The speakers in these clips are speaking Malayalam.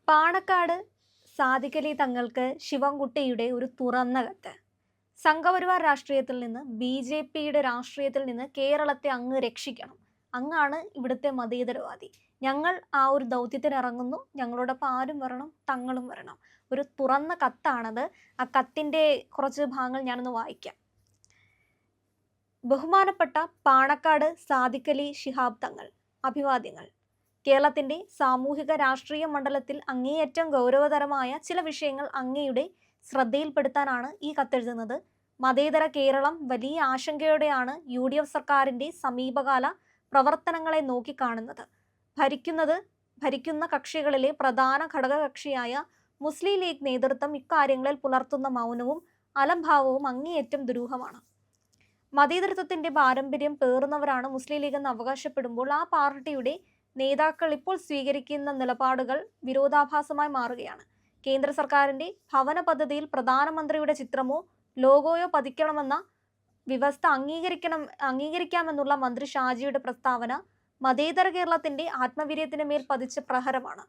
പാണക്കാട് സാദിഖലി തങ്ങൾക്ക് ശിവൻകുട്ടിയുടെ ഒരു തുറന്ന കത്ത്. സംഘപരിവാർ രാഷ്ട്രീയത്തിൽ നിന്ന് BJPയുടെ രാഷ്ട്രീയത്തിൽ നിന്ന് കേരളത്തെ അങ്ങ് രക്ഷിക്കണം. അങ്ങാണ് ഇവിടുത്തെ മതേതരവാദി. ഞങ്ങൾ ആ ഒരു ദൗത്യത്തിന് ഇറങ്ങുന്നു. ഞങ്ങളോടൊപ്പം ആരും വരണം, തങ്ങളും വരണം. ഒരു തുറന്ന കത്താണത്. ആ കത്തിൻ്റെ കുറച്ച് ഭാഗങ്ങൾ ഞാനൊന്ന് വായിക്കാം. ബഹുമാനപ്പെട്ട പാണക്കാട് സാദിഖലി ശിഹാബ് തങ്ങൾ, അഭിവാദ്യങ്ങൾ. കേരളത്തിന്റെ സാമൂഹിക രാഷ്ട്രീയ മണ്ഡലത്തിൽ അങ്ങേയറ്റം ഗൗരവതരമായ ചില വിഷയങ്ങൾ അങ്ങയുടെ ശ്രദ്ധയിൽപ്പെടുത്താനാണ് ഈ കത്തെഴുതുന്നത്. മതേതര കേരളം വലിയ ആശങ്കയോടെയാണ് UDF സർക്കാരിന്റെ സമീപകാല പ്രവർത്തനങ്ങളെ നോക്കിക്കാണുന്നത്. ഭരിക്കുന്ന കക്ഷികളിലെ പ്രധാന ഘടകകക്ഷിയായ മുസ്ലിം ലീഗ് നേതൃത്വം ഇക്കാര്യങ്ങളിൽ പുലർത്തുന്ന മൗനവും അലംഭാവവും അങ്ങേയറ്റം ദുരൂഹമാണ്. മതേതരത്വത്തിന്റെ പാരമ്പര്യം പേറുന്നവരാണ് മുസ്ലിം ലീഗ് എന്ന് അവകാശപ്പെടുമ്പോൾ ആ പാർട്ടിയുടെ നേതാക്കൾ ഇപ്പോൾ സ്വീകരിക്കുന്ന നിലപാടുകൾ വിരോധാഭാസമായി മാറുകയാണ്. കേന്ദ്ര സർക്കാരിന്റെ ഭവന പദ്ധതിയിൽ പ്രധാനമന്ത്രിയുടെ ചിത്രമോ ലോഗോയോ പതിക്കണമെന്ന വ്യവസ്ഥ അംഗീകരിക്കാമെന്നുള്ള മന്ത്രി ഷാജിയുടെ പ്രസ്താവന മതേതര കേരളത്തിന്റെ ആത്മവീര്യത്തിന് മേൽ പതിച്ച പ്രഹരമാണ്.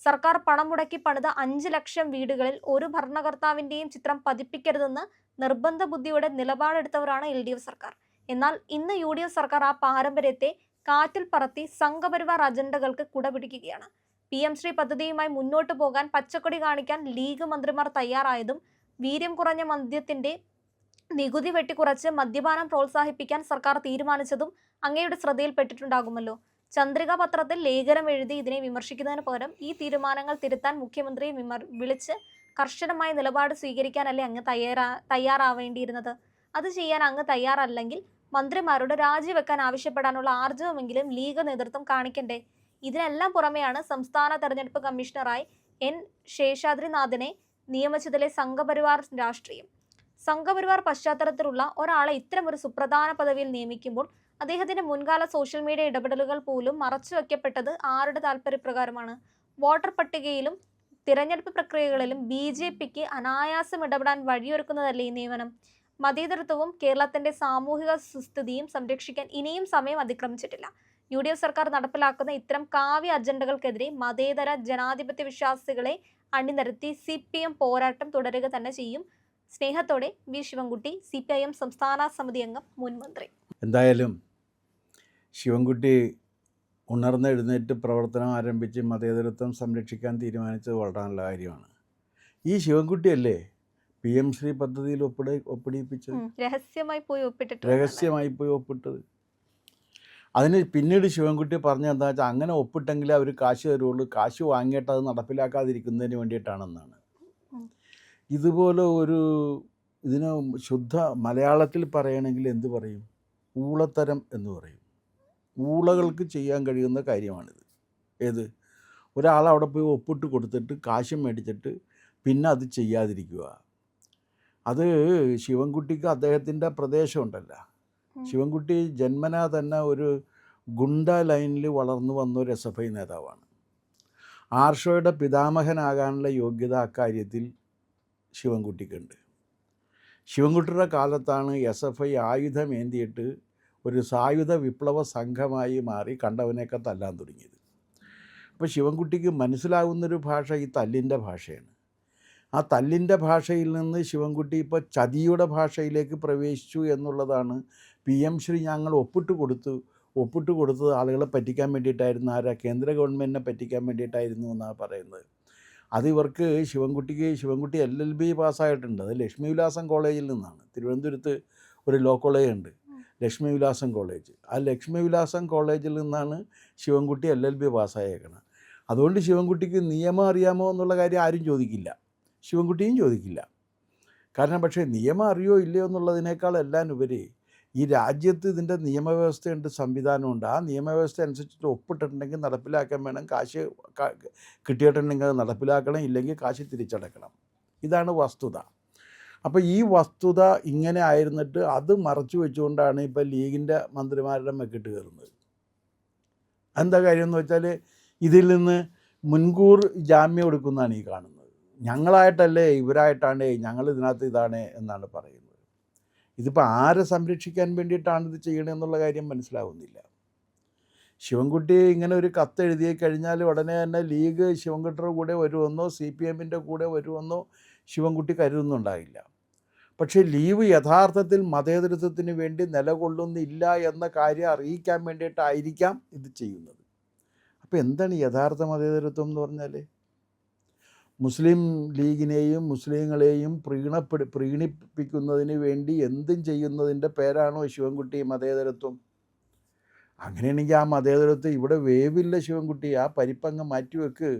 സർക്കാർ പണം മുടക്കി പണിത 5 ലക്ഷം വീടുകളിൽ ഒരു ഭരണകർത്താവിന്റെയും ചിത്രം പതിപ്പിക്കരുതെന്ന് നിർബന്ധ ബുദ്ധിയോടെ നിലപാടെടുത്തവരാണ് LDF സർക്കാർ. എന്നാൽ ഇന്ന് UDF സർക്കാർ ആ പാരമ്പര്യത്തെ കാറ്റിൽ പറത്തി സംഘപരിവാർ അജണ്ടകൾക്ക് കുടപിടിക്കുകയാണ്. PM ശ്രീ പദ്ധതിയുമായി മുന്നോട്ട് പോകാൻ പച്ചക്കൊടി കാണിക്കാൻ ലീഗ് മന്ത്രിമാർ തയ്യാറായതും വീര്യം കുറഞ്ഞ മദ്യത്തിന്റെ നികുതി വെട്ടിക്കുറച്ച് മദ്യപാനം പ്രോത്സാഹിപ്പിക്കാൻ സർക്കാർ തീരുമാനിച്ചതും അങ്ങയുടെ ശ്രദ്ധയിൽപ്പെട്ടിട്ടുണ്ടാകുമല്ലോ. ചന്ദ്രിക പത്രത്തിൽ ലേഖനം എഴുതി ഇതിനെ വിമർശിക്കുന്നതിന് പകരം ഈ തീരുമാനങ്ങൾ തിരുത്താൻ മുഖ്യമന്ത്രിയെ വിളിച്ച് കർശനമായ നിലപാട് സ്വീകരിക്കാനല്ലേ അങ്ങ് തയ്യാറാവേണ്ടിയിരുന്നത്? അത് ചെയ്യാൻ അങ്ങ് തയ്യാറല്ലെങ്കിൽ മന്ത്രിമാരോട് രാജിവെക്കാൻ ആവശ്യപ്പെടാനുള്ള ആർജവമെങ്കിലും ലീഗ് നേതൃത്വം കാണിക്കണ്ടേ? ഇതിനെല്ലാം പുറമെയാണ് സംസ്ഥാന തെരഞ്ഞെടുപ്പ് കമ്മീഷണറായി N ശേഷാദ്രിനാഥിനെ നിയമിച്ചതിലെ സംഘപരിവാർ രാഷ്ട്രീയം. സംഘപരിവാർ പശ്ചാത്തലത്തിലുള്ള ഒരാളെ ഇത്തരമൊരു സുപ്രധാന പദവിയിൽ നിയമിക്കുമ്പോൾ അദ്ദേഹത്തിന്റെ മുൻകാല സോഷ്യൽ മീഡിയ ഇടപെടലുകൾ പോലും മറച്ചുവെക്കപ്പെട്ടത് ആരുടെ താല്പര്യപ്രകാരമാണ്? വോട്ടർ പട്ടികയിലും തിരഞ്ഞെടുപ്പ് പ്രക്രിയകളിലും BJPക്ക് അനായാസം ഇടപെടാൻ വഴിയൊരുക്കുന്നതല്ലേ ഈ നിയമനം? മതേതരത്വവും കേരളത്തിന്റെ സാമൂഹിക സുസ്ഥിതിയും സംരക്ഷിക്കാൻ ഇനിയും സമയം അതിക്രമിച്ചിട്ടില്ല. UDF സർക്കാർ നടപ്പിലാക്കുന്ന ഇത്തരം കാവ്യ അജണ്ടകൾക്കെതിരെ മതേതര ജനാധിപത്യ വിശ്വാസികളെ അണിനിരത്തി CPM പോരാട്ടം തുടരുക തന്നെ ചെയ്യും. സ്നേഹത്തോടെ V ശിവൻകുട്ടി, CPIM സംസ്ഥാന സമിതി അംഗം, മുൻ മന്ത്രി. എന്തായാലും ശിവൻകുട്ടി ഉണർന്നെഴുന്നേറ്റ് പ്രവർത്തനം ആരംഭിച്ച് മതേതരത്വം സംരക്ഷിക്കാൻ തീരുമാനിച്ചത് വളരെ നല്ല കാര്യമാണ്. ഈ ശിവൻകുട്ടിയല്ലേ PM ശ്രീ പദ്ധതിയിൽ ഒപ്പിടിപ്പിച്ചത്? രഹസ്യമായി പോയി ഒപ്പിട്ടത്. അതിന് പിന്നീട് ശിവൻകുട്ടി പറഞ്ഞത് എന്താ വെച്ചാൽ, അങ്ങനെ ഒപ്പിട്ടെങ്കിലേ അവർ കാശ് തരുള്ളൂ, കാശ് വാങ്ങിയിട്ട് അത് നടപ്പിലാക്കാതിരിക്കുന്നതിന് വേണ്ടിയിട്ടാണെന്നാണ്. ഇതുപോലെ ഇതിന് ശുദ്ധ മലയാളത്തിൽ പറയണമെങ്കിൽ എന്ത് പറയും? ഊളത്തരം എന്ന് പറയും. ഊളകൾക്ക് ചെയ്യാൻ കഴിയുന്ന കാര്യമാണിത്. ഏത്? ഒരാളവിടെ പോയി ഒപ്പിട്ട് കൊടുത്തിട്ട് കാശും മേടിച്ചിട്ട് പിന്നെ അത് ചെയ്യാതിരിക്കുക. അത് ശിവൻകുട്ടിക്ക് അദ്ദേഹത്തിൻ്റെ പ്രദേശമുണ്ടല്ല. ശിവൻകുട്ടി ജന്മനാ തന്നെ ഒരു ഗുണ്ട ലൈനിൽ വളർന്നു വന്ന ഒരു SFI നേതാവാണ്. ആർഷോയുടെ പിതാമഹനാകാനുള്ള യോഗ്യത അക്കാര്യത്തിൽ ശിവൻകുട്ടിക്കുണ്ട്. ശിവൻകുട്ടിയുടെ കാലത്താണ് SFI ആയുധമേന്തിയിട്ട് ഒരു സായുധ വിപ്ലവ സംഘമായി മാറി കണ്ടവനെയൊക്കെ തല്ലാൻ തുടങ്ങിയത്. അപ്പോൾ ശിവൻകുട്ടിക്ക് മനസ്സിലാവുന്നൊരു ഭാഷ ഈ തല്ലിൻ്റെ ഭാഷയാണ്. ആ തല്ലിൻ്റെ ഭാഷയിൽ നിന്ന് ശിവൻകുട്ടി ഇപ്പോൾ ചതിയുടെ ഭാഷയിലേക്ക് പ്രവേശിച്ചു എന്നുള്ളതാണ്. PM ശ്രീ ഞങ്ങൾ ഒപ്പിട്ട് കൊടുത്തത് ആളുകളെ പറ്റിക്കാൻ വേണ്ടിയിട്ടായിരുന്നു. കേന്ദ്ര ഗവൺമെൻറ്റിനെ പറ്റിക്കാൻ വേണ്ടിയിട്ടായിരുന്നു എന്നാണ് പറയുന്നത്. അത് ഇവർക്ക് ശിവൻകുട്ടി LLB പാസ്സായിട്ടുണ്ട്. അത് ലക്ഷ്മി വിലാസം കോളേജിൽ നിന്നാണ്. തിരുവനന്തപുരത്ത് ഒരു ലോ കോളേജ് ഉണ്ട്, ലക്ഷ്മി വിലാസം കോളേജ്. ആ ലക്ഷ്മി വിലാസം കോളേജിൽ നിന്നാണ് ശിവൻകുട്ടി LLB പാസ്സായേക്കണം. അതുകൊണ്ട് ശിവൻകുട്ടിക്ക് നിയമം അറിയാമോ എന്നുള്ള കാര്യം ആരും ചോദിക്കില്ല, ശിവൻകുട്ടിയും ചോദിക്കില്ല. കാരണം പക്ഷേ നിയമം അറിയോ ഇല്ലയോ എന്നുള്ളതിനേക്കാൾ എല്ലാം ഉപരി ഈ രാജ്യത്ത് ഇതിൻ്റെ നിയമവ്യവസ്ഥയുണ്ട്, സംവിധാനമുണ്ട്. ആ നിയമവ്യവസ്ഥ അനുസരിച്ചിട്ട് ഒപ്പിട്ടിട്ടുണ്ടെങ്കിൽ നടപ്പിലാക്കാൻ വേണം. കാശ് കിട്ടിയിട്ടുണ്ടെങ്കിൽ അത് നടപ്പിലാക്കണം, ഇല്ലെങ്കിൽ കാശ് തിരിച്ചടക്കണം. ഇതാണ് വസ്തുത. അപ്പോൾ ഈ വസ്തുത ഇങ്ങനെ ആയിരുന്നിട്ട് അത് മറച്ചു വെച്ചുകൊണ്ടാണ് ഇപ്പോൾ ലീഗിൻ്റെ മന്ത്രിമാരുടെ മെക്കിട്ട് കയറുന്നത്. എന്താ കാര്യം എന്ന് വെച്ചാൽ, ഇതിൽ നിന്ന് മുൻകൂർ ജാമ്യം എടുക്കുന്നതാണ് ഈ കാണുന്നത്. ഞങ്ങളായിട്ടല്ലേ, ഇവരായിട്ടാണ്, ഞങ്ങൾ ഇതിനകത്ത് ഇതാണ് എന്നാണ് പറയുന്നത്. ഇതിപ്പോൾ ആരെ സംരക്ഷിക്കാൻ വേണ്ടിയിട്ടാണ് ഇത് ചെയ്യണമെന്നുള്ള കാര്യം മനസ്സിലാവുന്നില്ല. ശിവൻകുട്ടി ഇങ്ങനെ ഒരു കത്ത് എഴുതി കഴിഞ്ഞാൽ ഉടനെ തന്നെ ലീഗ് ശിവൻകുട്ടിയുടെ കൂടെ വരുമെന്നോ CPM-ൻ്റെ കൂടെ വരുമെന്നോ ശിവൻകുട്ടി കരുതുന്നുണ്ടായില്ല. പക്ഷേ ലീഗ് യഥാർത്ഥത്തിൽ മതേതരത്വത്തിന് വേണ്ടി നിലകൊള്ളുന്നില്ല എന്ന കാര്യം അറിയിക്കാൻ വേണ്ടിയിട്ടായിരിക്കാം ഇത് ചെയ്യുന്നത്. അപ്പോൾ എന്താണ് യഥാർത്ഥ മതേതരത്വം എന്ന് പറഞ്ഞാൽ? മുസ്ലിം ലീഗിനെയും മുസ്ലിങ്ങളെയും പ്രീണിപ്പിക്കുന്നതിന് വേണ്ടി എന്തും ചെയ്യുന്നതിൻ്റെ പേരാണോ ശിവൻകുട്ടി മതേതരത്വം? അങ്ങനെയാണെങ്കിൽ ആ മതേതരത്വം ഇവിടെ വേവില്ല ശിവൻകുട്ടി. ആ പരിപ്പങ്ങ് മാറ്റിവെക്ക്.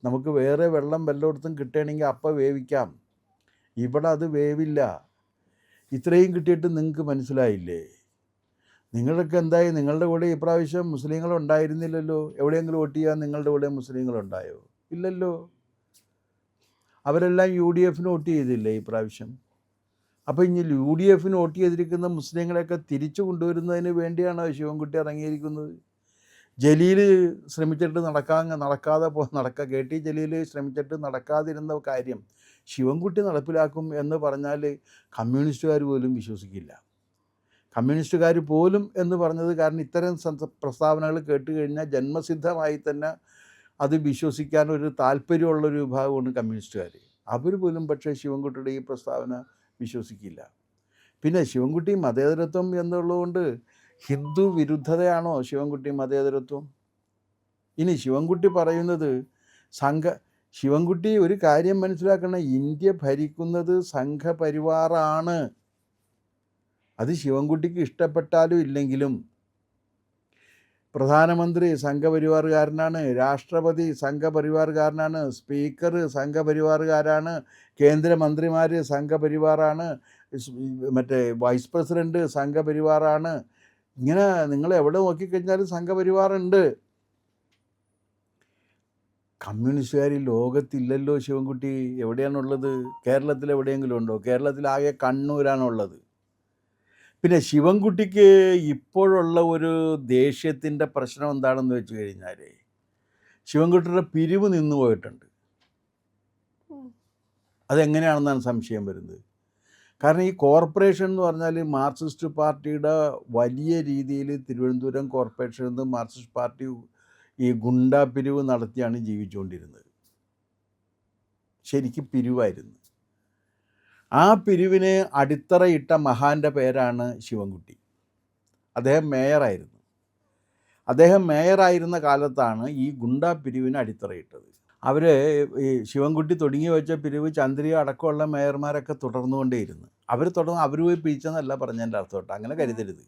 നമുക്ക് വേറെ വെള്ളം വല്ലയിടത്തും കിട്ടുകയാണെങ്കിൽ അപ്പം വേവിക്കാം. ഇവിടെ അത് വേവില്ല. ഇത്രയും കിട്ടിയിട്ട് നിങ്ങൾക്ക് മനസ്സിലായില്ലേ? നിങ്ങളൊക്കെ എന്തായി? നിങ്ങളുടെ കൂടെ ഇപ്രാവശ്യം മുസ്ലിങ്ങളുണ്ടായിരുന്നില്ലല്ലോ. എവിടെയെങ്കിലും വോട്ട് ചെയ്യാൻ നിങ്ങളുടെ കൂടെ മുസ്ലിങ്ങളുണ്ടായോ? ഇല്ലല്ലോ. അവരെല്ലാം UDF-ന് വോട്ട് ചെയ്തില്ലേ ഇപ്രാവശ്യം? അപ്പോൾ ഇനി UDF-ന് വോട്ട് ചെയ്തിരിക്കുന്ന മുസ്ലിങ്ങളെയൊക്കെ തിരിച്ചു കൊണ്ടുവരുന്നതിന് വേണ്ടിയാണ് ശിവൻകുട്ടി ഇറങ്ങിയിരിക്കുന്നത്. ജലീൽ ശ്രമിച്ചിട്ട് KT ജലീൽ ശ്രമിച്ചിട്ട് നടക്കാതിരുന്ന കാര്യം ശിവൻകുട്ടി നടപ്പിലാക്കും എന്ന് പറഞ്ഞാൽ കമ്മ്യൂണിസ്റ്റുകാർ പോലും വിശ്വസിക്കില്ല. കമ്മ്യൂണിസ്റ്റുകാർ പോലും എന്ന് പറഞ്ഞത് കാരണം ഇത്തരം പ്രസ്താവനകൾ കേട്ട് കഴിഞ്ഞാൽ ജന്മസിദ്ധമായി തന്നെ അത് വിശ്വസിക്കാൻ ഒരു താല്പര്യമുള്ളൊരു വിഭാഗമാണ് കമ്മ്യൂണിസ്റ്റുകാർ. അവർ പോലും പക്ഷേ ശിവൻകുട്ടിയുടെ ഈ പ്രസ്താവന വിശ്വസിക്കില്ല. പിന്നെ ശിവൻകുട്ടി മതേതരത്വം എന്നുള്ളതുകൊണ്ട് ഹിന്ദു വിരുദ്ധതയാണോ ശിവൻകുട്ടി മതേതരത്വം? ഇനി ശിവൻകുട്ടി പറയുന്നത് ശിവൻകുട്ടി ഒരു കാര്യം മനസ്സിലാക്കണം, ഇന്ത്യ ഭരിക്കുന്നത് സംഘപരിവാറാണ്. അത് ശിവൻകുട്ടിക്ക് ഇഷ്ടപ്പെട്ടാലും ഇല്ലെങ്കിലും പ്രധാനമന്ത്രി സംഘപരിവാറുകാരനാണ്, രാഷ്ട്രപതി സംഘപരിവാറുകാരനാണ്, സ്പീക്കർ സംഘപരിവാറുകാരാണ്, കേന്ദ്രമന്ത്രിമാർ സംഘപരിവാറാണ്, വൈസ് പ്രസിഡൻറ്റ് സംഘപരിവാറാണ്. ഇങ്ങനെ നിങ്ങൾ എവിടെ നോക്കിക്കഴിഞ്ഞാലും സംഘപരിവാറുണ്ട്. കമ്മ്യൂണിസ്റ്റുകാർ ലോകത്തില്ലല്ലോ ശിവൻകുട്ടി. എവിടെയാണുള്ളത്? കേരളത്തിൽ എവിടെയെങ്കിലും ഉണ്ടോ? കേരളത്തിലാകെ കണ്ണൂരാണുള്ളത്. പിന്നെ ശിവൻകുട്ടിക്ക് ഇപ്പോഴുള്ള ഒരു ദേഷ്യത്തിൻ്റെ പ്രശ്നം എന്താണെന്ന് വെച്ച് കഴിഞ്ഞാൽ ശിവൻകുട്ടിയുടെ പിരിവ് നിന്നു പോയിട്ടുണ്ട്. അതെങ്ങനെയാണെന്നാണ് സംശയം വരുന്നത്. കാരണം ഈ കോർപ്പറേഷൻ എന്ന് പറഞ്ഞാൽ മാർക്സിസ്റ്റ് പാർട്ടിയുടെ വലിയ രീതിയിൽ തിരുവനന്തപുരം കോർപ്പറേഷനിൽ നിന്ന് മാർക്സിസ്റ്റ് പാർട്ടി ഈ ഗുണ്ടാ പിരിവ് നടത്തിയാണ് ജീവിച്ചുകൊണ്ടിരുന്നത്. ശരിക്കും പിരിവായിരുന്നു. ആ പിരിവിന് അടിത്തറയിട്ട മഹാൻ്റെ പേരാണ് ശിവൻകുട്ടി. അദ്ദേഹം മേയറായിരുന്നു. അദ്ദേഹം മേയറായിരുന്ന കാലത്താണ് ഈ ഗുണ്ടാ പിരിവിന് അടിത്തറയിട്ടത്. അവർ ഈ ശിവൻകുട്ടി തുടങ്ങി വെച്ച പിരിവ് ചന്ദ്രിക അടക്കമുള്ള മേയർമാരൊക്കെ തുടർന്നുകൊണ്ടേയിരുന്നു. അവർ പോയി പിരിച്ചെന്നല്ല പറഞ്ഞതിൻ്റെ അർത്ഥം കേട്ടോ, അങ്ങനെ കരുതരുത്.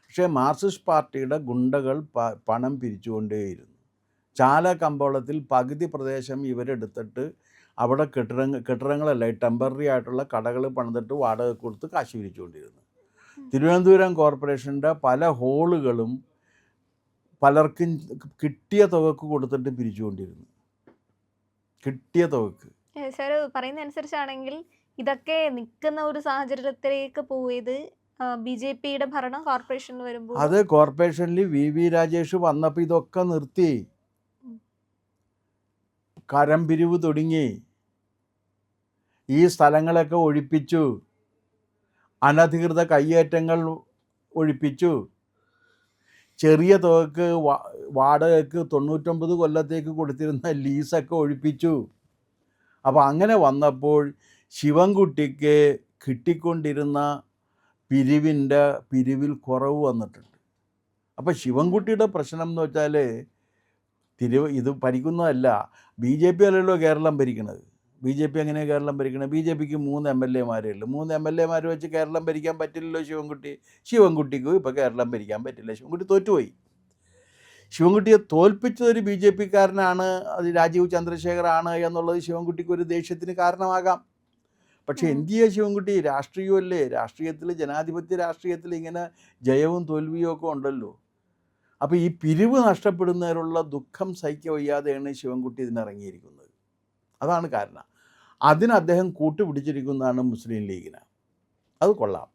പക്ഷേ മാർക്സിസ്റ്റ് പാർട്ടിയുടെ ഗുണ്ടകൾ പണം പിരിച്ചുകൊണ്ടേയിരുന്നു. ചാല കമ്പോളത്തിൽ പകുതി പ്രദേശം ഇവരെടുത്തിട്ട് അവിടെ കെട്ടിടങ്ങളല്ല ടെമ്പററി ആയിട്ടുള്ള കടകൾ പണിതിട്ട് വാടക കൊടുത്ത് കാശ് പിരിച്ചുകൊണ്ടിരുന്നു. തിരുവനന്തപുരം കോർപ്പറേഷൻ്റെ പല ഹോളുകളും പലർക്കും കിട്ടിയ തുകക്ക് കൊടുത്തിട്ട് പിരിച്ചുകൊണ്ടിരുന്നു. കിട്ടിയ തുകക്ക്. സാർ പറയുന്ന അനുസരിച്ചാണെങ്കിൽ ഇതൊക്കെ നിൽക്കുന്ന ഒരു സാഹചര്യത്തിലേക്ക് പോയത് BJP-യുടെ ഭരണം കോർപ്പറേഷനിൽ വരുമ്പോൾ അത് കോർപ്പറേഷനിൽ VV രാജേഷ് വന്നപ്പോൾ ഇതൊക്കെ നിർത്തി. കരം പിരിവ് തുടങ്ങി. ഈ സ്ഥലങ്ങളൊക്കെ ഒഴിപ്പിച്ചു. അനധികൃത കയ്യേറ്റങ്ങൾ ഒഴിപ്പിച്ചു. ചെറിയ തുകക്ക് വാടകയ്ക്ക് 99 കൊല്ലത്തേക്ക് കൊടുത്തിരുന്ന ലീസൊക്കെ ഒഴിപ്പിച്ചു. അപ്പോൾ അങ്ങനെ വന്നപ്പോൾ ശിവൻകുട്ടിക്ക് കിട്ടിക്കൊണ്ടിരുന്ന പിരിവിൽ കുറവ് വന്നിട്ടുണ്ട്. അപ്പോൾ ശിവൻകുട്ടിയുടെ പ്രശ്നം എന്ന് വെച്ചാൽ ഇത് ഭരിക്കുന്നതല്ല. BJP അല്ലല്ലോ കേരളം ഭരിക്കുന്നത്. BJP എങ്ങനെയാണ് കേരളം ഭരിക്കുന്നത്? BJPക്ക് 3 MLA-മാരേ ഉള്ളൂ. 3 MLA-മാർ വെച്ച് കേരളം ഭരിക്കാൻ പറ്റില്ലല്ലോ ശിവൻകുട്ടിക്കും ഇപ്പോൾ കേരളം ഭരിക്കാൻ പറ്റില്ല. ശിവൻകുട്ടി തോറ്റുപോയി. ശിവൻകുട്ടിയെ തോൽപ്പിച്ചതൊരു BJP-കാരനാണ്, അത് രാജീവ് ചന്ദ്രശേഖറാണ് എന്നുള്ളത് ശിവൻകുട്ടിക്ക് ഒരു ദേഷ്യത്തിന് കാരണമാകാം. പക്ഷേ എന്ത് ചെയ്യുക, ശിവൻകുട്ടി രാഷ്ട്രീയമല്ലേ? രാഷ്ട്രീയത്തിൽ, ജനാധിപത്യ രാഷ്ട്രീയത്തിൽ ഇങ്ങനെ ജയവും തോൽവിയും ഒക്കെ ഉണ്ടല്ലോ. അപ്പോൾ ഈ പിരിവ് നഷ്ടപ്പെടുന്നതിനുള്ള ദുഃഖം സഹിക്കുക വയ്യാതെയാണ് ശിവൻകുട്ടി ഇതിനിറങ്ങിയിരിക്കുന്നത്. അതാണ് കാരണം. അതിന് അദ്ദേഹം കൂട്ടുപിടിച്ചിരിക്കുന്നതാണ് മുസ്ലിം ലീഗിന്. അത് കൊള്ളാം.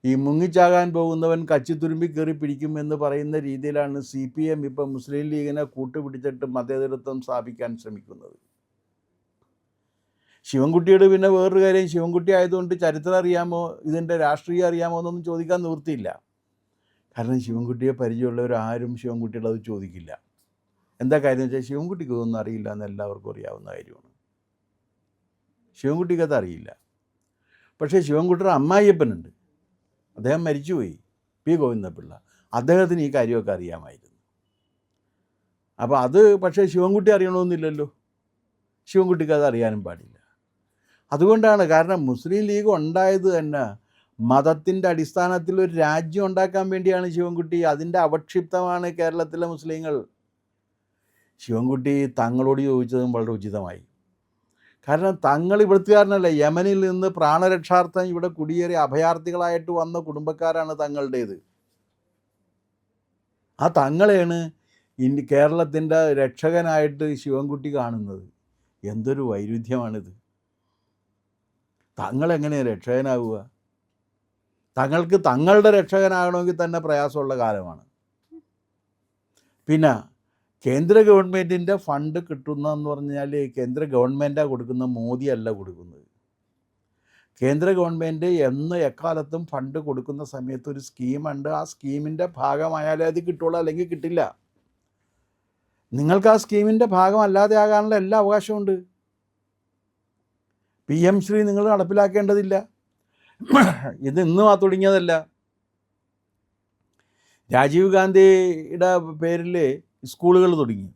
ഈ മുങ്ങിച്ചാകാൻ പോകുന്നവൻ കച്ചിത്തുരുമ്പി കയറി പിടിക്കുമെന്ന് പറയുന്ന രീതിയിലാണ് CPM ഇപ്പം മുസ്ലിം ലീഗിനെ കൂട്ടുപിടിച്ചിട്ട് മതേതരത്വം സ്ഥാപിക്കാൻ ശ്രമിക്കുന്നത്. ശിവൻകുട്ടിയുടെ പിന്നെ വേറൊരു കാര്യം, ശിവൻകുട്ടി ആയതുകൊണ്ട് ചരിത്രം അറിയാമോ, ഇതിൻ്റെ രാഷ്ട്രീയം അറിയാമോ എന്നൊന്നും ചോദിക്കാൻ നിവൃത്തിയില്ല. കാരണം ശിവൻകുട്ടിയെ പരിചയമുള്ളവരാരും ശിവൻകുട്ടിയുടെ അത് ചോദിക്കില്ല. എന്താ കാര്യം എന്ന് വെച്ചാൽ ശിവൻകുട്ടിക്ക് ഇതൊന്നും അറിയില്ല എന്ന് എല്ലാവർക്കും അറിയാവുന്ന കാര്യമാണ്. ശിവൻകുട്ടിക്ക് അത് അറിയില്ല. പക്ഷേ ശിവൻകുട്ടിയുടെ അമ്മായിയപ്പനുണ്ട്, അദ്ദേഹം മരിച്ചുപോയി, പി ഗോവിന്ദപിള്ള. അദ്ദേഹത്തിന് ഈ കാര്യമൊക്കെ അറിയാമായിരുന്നു. അപ്പോൾ അത് പക്ഷേ ശിവൻകുട്ടി അറിയണമെന്നില്ലല്ലോ, ശിവൻകുട്ടിക്ക് അത് അറിയാനും പാടില്ല. അതുകൊണ്ടാണ്, കാരണം മുസ്ലിം ലീഗ് ഉണ്ടായത് തന്നെ മതത്തിൻ്റെ അടിസ്ഥാനത്തിൽ ഒരു രാജ്യം ഉണ്ടാക്കാൻ വേണ്ടിയാണ് ശിവൻകുട്ടി. അതിൻ്റെ അവക്ഷിപ്തമാണ് കേരളത്തിലെ മുസ്ലിങ്ങൾ. ശിവൻകുട്ടി തങ്ങളോട് ചോദിച്ചതും വളരെ ഉചിതമായി. കാരണം തങ്ങൾ ഇവിടുത്തുകാരനല്ല, യമനിൽ നിന്ന് പ്രാണരക്ഷാർത്ഥം ഇവിടെ കുടിയേറി അഭയാർത്ഥികളായിട്ട് വന്ന കുടുംബക്കാരാണ് തങ്ങളുടേത്. ആ തങ്ങളെയാണ് കേരളത്തിൻ്റെ രക്ഷകനായിട്ട് ശിവൻകുട്ടി കാണുന്നത്. എന്തൊരു വൈരുദ്ധ്യമാണിത്! തങ്ങളെങ്ങനെയാണ് രക്ഷകനാവുക? തങ്ങൾക്ക് തങ്ങളുടെ രക്ഷകനാകണമെങ്കിൽ തന്നെ പ്രയാസമുള്ള കാലമാണ്. പിന്നെ കേന്ദ്ര ഗവൺമെൻറ്റിൻ്റെ ഫണ്ട് കിട്ടുന്നതെന്ന് പറഞ്ഞാൽ കേന്ദ്ര ഗവൺമെൻറ്റാണ് കൊടുക്കുന്ന, മോദിയല്ല കൊടുക്കുന്നത്. കേന്ദ്ര ഗവൺമെൻറ് എക്കാലത്തും ഫണ്ട് കൊടുക്കുന്ന സമയത്ത് ഒരു സ്കീമുണ്ട്. ആ സ്കീമിൻ്റെ ഭാഗമായാലേ അത് കിട്ടുള്ളൂ, അല്ലെങ്കിൽ കിട്ടില്ല. നിങ്ങൾക്ക് ആ സ്കീമിൻ്റെ ഭാഗമല്ലാതെ ആകാനുള്ള എല്ലാ അവകാശമുണ്ട്. PM ശ്രീ നിങ്ങൾ നടപ്പിലാക്കേണ്ടതില്ല. ഇത് ഇന്നും തുടങ്ങിയതല്ല. രാജീവ് ഗാന്ധിയുടെ പേരിൽ സ്കൂളുകൾ തുടങ്ങി.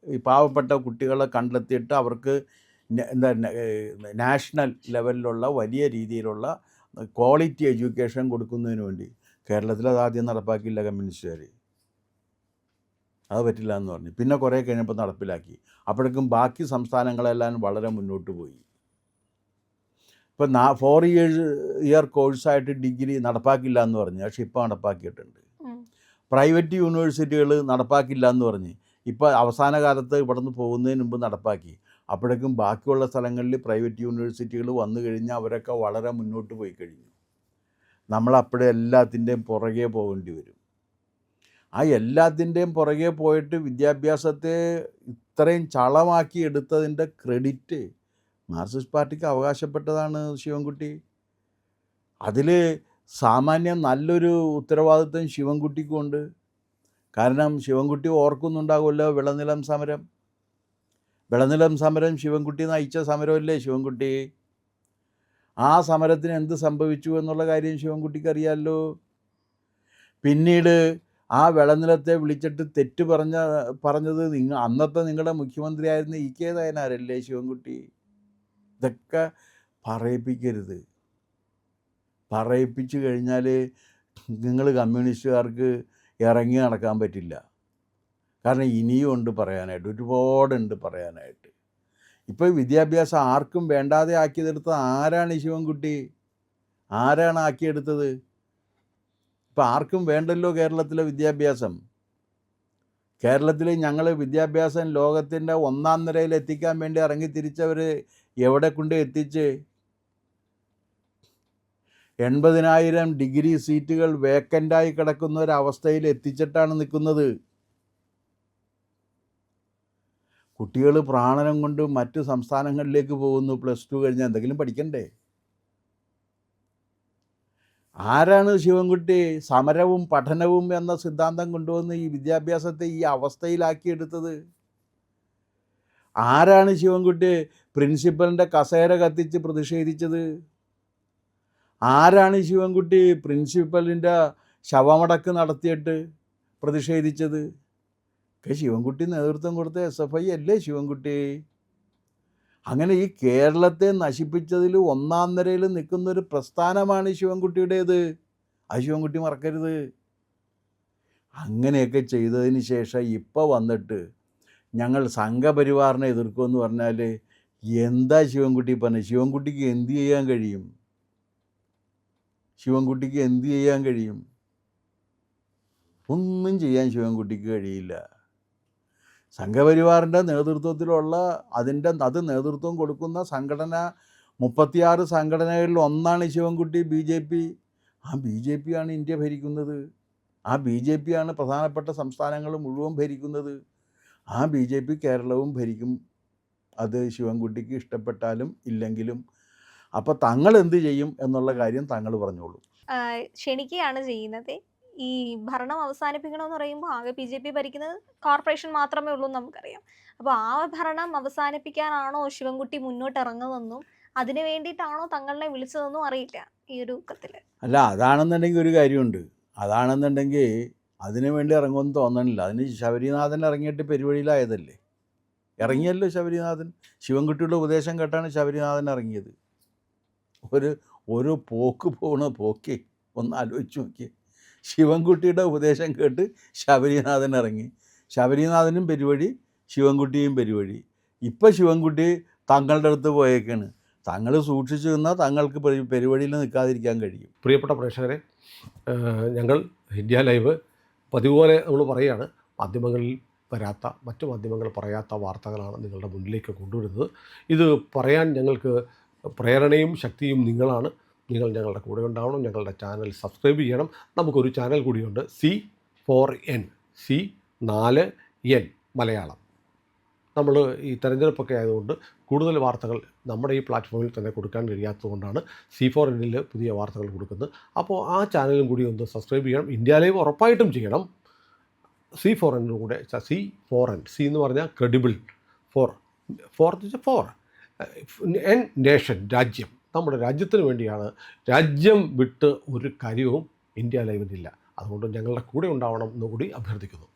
ഈ പാവപ്പെട്ട കുട്ടികളെ കണ്ടെത്തിയിട്ട് അവർക്ക് എന്താ നാഷണൽ ലെവലിലുള്ള വലിയ രീതിയിലുള്ള ക്വാളിറ്റി എഡ്യൂക്കേഷൻ കൊടുക്കുന്നതിന് വേണ്ടി. കേരളത്തിൽ അത് ആദ്യം നടപ്പാക്കിയില്ല കമ്മ്യൂണിസ്റ്റുകാർ. അത് പറ്റില്ല എന്ന് പറഞ്ഞു. പിന്നെ കുറേ കഴിഞ്ഞപ്പോൾ നടപ്പിലാക്കി. അപ്പോഴേക്കും ബാക്കി സംസ്ഥാനങ്ങളെല്ലാം വളരെ മുന്നോട്ട് പോയി. ഇപ്പം 4 ഇയർ കോഴ്സായിട്ട് ഡിഗ്രി നടപ്പാക്കില്ല എന്ന് പറഞ്ഞു, പക്ഷെ ഇപ്പോൾ നടപ്പാക്കിയിട്ടുണ്ട്. പ്രൈവറ്റ് യൂണിവേഴ്സിറ്റികൾ നടപ്പാക്കില്ല എന്ന് പറഞ്ഞ് ഇപ്പോൾ അവസാന കാലത്ത് ഇവിടെ നിന്ന് പോകുന്നതിന് മുമ്പ് നടപ്പാക്കി. അപ്പോഴേക്കും ബാക്കിയുള്ള സ്ഥലങ്ങളിൽ പ്രൈവറ്റ് യൂണിവേഴ്സിറ്റികൾ വന്നു കഴിഞ്ഞാൽ അവരൊക്കെ വളരെ മുന്നോട്ട് പോയി കഴിഞ്ഞു. നമ്മളപ്പോഴേ എല്ലാത്തിൻ്റെയും പുറകെ പോകേണ്ടി വരും. ആ എല്ലാത്തിൻ്റെയും പുറകെ പോയിട്ട് വിദ്യാഭ്യാസത്തെ ഇത്രയും ചളമാക്കി എടുത്തതിൻ്റെ ക്രെഡിറ്റ് മാർക്സിസ്റ്റ് പാർട്ടിക്ക് അവകാശപ്പെട്ടതാണ് ശിവൻകുട്ടി. അതിൽ സാമാന്യം നല്ലൊരു ഉത്തരവാദിത്വം ശിവൻകുട്ടിക്കുണ്ട്. കാരണം ശിവൻകുട്ടി ഓർക്കുന്നുണ്ടാകുമല്ലോ വിളനിലം സമരം. വിളനിലം സമരം ശിവൻകുട്ടി നയിച്ച സമരമല്ലേ ശിവൻകുട്ടി? ആ സമരത്തിന് എന്ത് സംഭവിച്ചു എന്നുള്ള കാര്യം ശിവൻകുട്ടിക്ക് അറിയാമല്ലോ. പിന്നീട് ആ വിളനിലത്തെ വിളിച്ചിട്ട് തെറ്റ് പറഞ്ഞത് അന്നത്തെ നിങ്ങളുടെ മുഖ്യമന്ത്രിയായിരുന്ന EK നായനാരല്ലേ ശിവൻകുട്ടി? ഇതൊക്കെ പറയിപ്പിക്കരുത്. പറയിപ്പിച്ചു കഴിഞ്ഞാൽ നിങ്ങൾ കമ്മ്യൂണിസ്റ്റുകാർക്ക് ഇറങ്ങി നടക്കാൻ പറ്റില്ല. കാരണം ഇനിയും ഉണ്ട് പറയാനായിട്ട്, ഒരുപാടുണ്ട് പറയാനായിട്ട്. ഇപ്പോൾ വിദ്യാഭ്യാസം ആർക്കും വേണ്ടാതെ ആക്കിയെടുത്തത് ആരാണ് ശിവൻകുട്ടി? ആരാണ് ആക്കിയെടുത്തത്? ഇപ്പം ആർക്കും വേണ്ടല്ലോ കേരളത്തിലെ വിദ്യാഭ്യാസം. കേരളത്തിൽ ഞങ്ങൾ വിദ്യാഭ്യാസം ലോകത്തിൻ്റെ 1ാം നിരയിൽ എത്തിക്കാൻ വേണ്ടി ഇറങ്ങി തിരിച്ചവർ എവിടെ കൊണ്ട് എത്തിച്ച്? 80,000 ഡിഗ്രി സീറ്റുകൾ വേക്കൻ്റായി കിടക്കുന്ന ഒരവസ്ഥയിൽ എത്തിച്ചിട്ടാണ് നിൽക്കുന്നത്. കുട്ടികൾ പ്രാണനം കൊണ്ട് മറ്റു സംസ്ഥാനങ്ങളിലേക്ക് പോകുന്നു. +2 കഴിഞ്ഞാൽ എന്തെങ്കിലും പഠിക്കണ്ടേ? ആരാണ് ശിവൻകുട്ടി സമരവും പഠനവും എന്ന സിദ്ധാന്തം കൊണ്ടുവന്ന് ഈ വിദ്യാഭ്യാസത്തെ ഈ അവസ്ഥയിലാക്കിയെടുത്തത്? ആരാണ് ശിവൻകുട്ടി പ്രിൻസിപ്പലിൻ്റെ കസേര കത്തിച്ച് പ്രതിഷേധിച്ചത്? ആരാണ് ശിവൻകുട്ടി പ്രിൻസിപ്പലിൻ്റെ ശവമടക്ക് നടത്തിയിട്ട് പ്രതിഷേധിച്ചത്? ശിവൻകുട്ടി നേതൃത്വം കൊടുത്ത SFI അല്ലേ ശിവൻകുട്ടി? അങ്ങനെ ഈ കേരളത്തെ നശിപ്പിച്ചതിൽ 1ാം നിരയിൽ നിൽക്കുന്നൊരു പ്രസ്ഥാനമാണ് ശിവൻകുട്ടിയുടേത്. ആ ശിവൻകുട്ടി മറക്കരുത്. അങ്ങനെയൊക്കെ ചെയ്തതിന് ശേഷം ഇപ്പോൾ വന്നിട്ട് ഞങ്ങൾ സംഘപരിവാറിനെ എതിർക്കുമെന്ന് പറഞ്ഞാൽ എന്താ ശിവൻകുട്ടി പറഞ്ഞത്? ശിവൻകുട്ടിക്ക് എന്ത് ചെയ്യാൻ കഴിയും? ശിവൻകുട്ടിക്ക് എന്ത് ചെയ്യാൻ കഴിയും? ഒന്നും ചെയ്യാൻ ശിവൻകുട്ടിക്ക് കഴിയില്ല. സംഘപരിവാറിൻ്റെ നേതൃത്വത്തിലുള്ള അത് നേതൃത്വം കൊടുക്കുന്ന സംഘടന 36 സംഘടനകളിൽ ഒന്നാണ് ശിവൻകുട്ടി BJP. ആ BJP ആണ് ഇന്ത്യ ഭരിക്കുന്നത്. ആ BJP ആണ് പ്രധാനപ്പെട്ട സംസ്ഥാനങ്ങൾ മുഴുവൻ ഭരിക്കുന്നത്. ആ BJP കേരളവും ഭരിക്കും. അത് ശിവൻകുട്ടിക്ക് ഇഷ്ടപ്പെട്ടാലും ഇല്ലെങ്കിലും. അപ്പോൾ തങ്ങൾ എന്ത് ചെയ്യും എന്നുള്ള കാര്യം തങ്ങൾ പറഞ്ഞോളൂ. ക്ഷണിക്കുകയാണ് ചെയ്യുന്നത്. ഈ ഭരണം അവസാനിപ്പിക്കണമെന്ന് പറയുമ്പോൾ ആകെ BJP ഭരിക്കുന്നത് കോർപ്പറേഷൻ മാത്രമേ ഉള്ളൂ എന്ന് നമുക്കറിയാം. അപ്പോൾ ആ ഭരണം അവസാനിപ്പിക്കാനാണോ ശിവൻകുട്ടി മുന്നോട്ട് ഇറങ്ങുന്നതെന്നും അതിന് വേണ്ടിയിട്ടാണോ തങ്ങളെ വിളിച്ചതെന്നും അറിയില്ല ഈ ഒരു യുഗത്തിൽ. അല്ല, അതാണെന്നുണ്ടെങ്കിൽ ഒരു കാര്യമുണ്ട്. അതാണെന്നുണ്ടെങ്കിൽ അതിനു വേണ്ടി ഇറങ്ങുമെന്ന് തോന്നണില്ല. അതിന് ശബരിനാഥൻ ഇറങ്ങിയിട്ട് പെരുവഴിയിലായതല്ലേ. ഇറങ്ങിയല്ലോ ശബരിനാഥൻ. ശിവൻകുട്ടിയുടെ ഉപദേശം കേട്ടാണ് ശബരിനാഥൻ ഇറങ്ങിയത്. ഒരു പോക്ക് പോണ പോക്കേ ഒന്ന് ആലോചിച്ച് നോക്കിയേ. ശിവൻകുട്ടിയുടെ ഉപദേശം കേട്ട് ശബരിനാഥൻ ഇറങ്ങി. ശബരിനാഥനും പെരുവഴി, ശിവൻകുട്ടിയും പെരുവഴി. ഇപ്പം ശിവൻകുട്ടി തങ്ങളുടെ അടുത്ത് പോയേക്കാണ്. തങ്ങൾ സൂക്ഷിച്ചു നിന്നാൽ തങ്ങൾക്ക് പെരുവഴിയിൽ നിൽക്കാതിരിക്കാൻ കഴിയും. പ്രിയപ്പെട്ട പ്രേക്ഷകരെ, ഞങ്ങൾ ഇന്ത്യ ലൈവ് പതിവുപോലെ നമ്മൾ പറയുകയാണ്, മാധ്യമങ്ങളിൽ വരാത്ത, മറ്റു മാധ്യമങ്ങൾ പറയാത്ത വാർത്തകളാണ് നിങ്ങളുടെ മുന്നിലേക്ക് കൊണ്ടുവരുന്നത്. ഇത് പറയാൻ ഞങ്ങൾക്ക് പ്രേരണയും ശക്തിയും നിങ്ങളാണ്. നിങ്ങൾ ഞങ്ങളുടെ കൂടെ ഉണ്ടാവണം. ഞങ്ങളുടെ ചാനൽ സബ്സ്ക്രൈബ് ചെയ്യണം. നമുക്കൊരു ചാനൽ കൂടിയുണ്ട്, C4N, C4N മലയാളം. നമ്മൾ ഈ തെരഞ്ഞെടുപ്പൊക്കെ ആയതുകൊണ്ട് കൂടുതൽ വാർത്തകൾ നമ്മുടെ ഈ പ്ലാറ്റ്ഫോമിൽ തന്നെ കൊടുക്കാൻ കഴിയാത്തതുകൊണ്ടാണ് C4Nൽ പുതിയ വാർത്തകൾ കൊടുക്കുന്നത്. അപ്പോൾ ആ ചാനലും കൂടി ഒന്ന് സബ്സ്ക്രൈബ് ചെയ്യണം. ഇന്ത്യ ലൈവ് ഉറപ്പായിട്ടും ചെയ്യണം. C4N കൂടെ, C4N, C എന്ന് പറഞ്ഞാൽ ക്രെഡിബിൾ, ഫോർ എൻ നേഷൻ, രാജ്യം. നമ്മുടെ രാജ്യത്തിന് വേണ്ടിയാണ്. രാജ്യം വിട്ട് ഒരു കാര്യവും ഇന്ത്യ ലൈവിനില്ല. അതുകൊണ്ട് ഞങ്ങളുടെ കൂടെ ഉണ്ടാവണം എന്നുകൂടി അഭ്യർത്ഥിക്കുന്നു.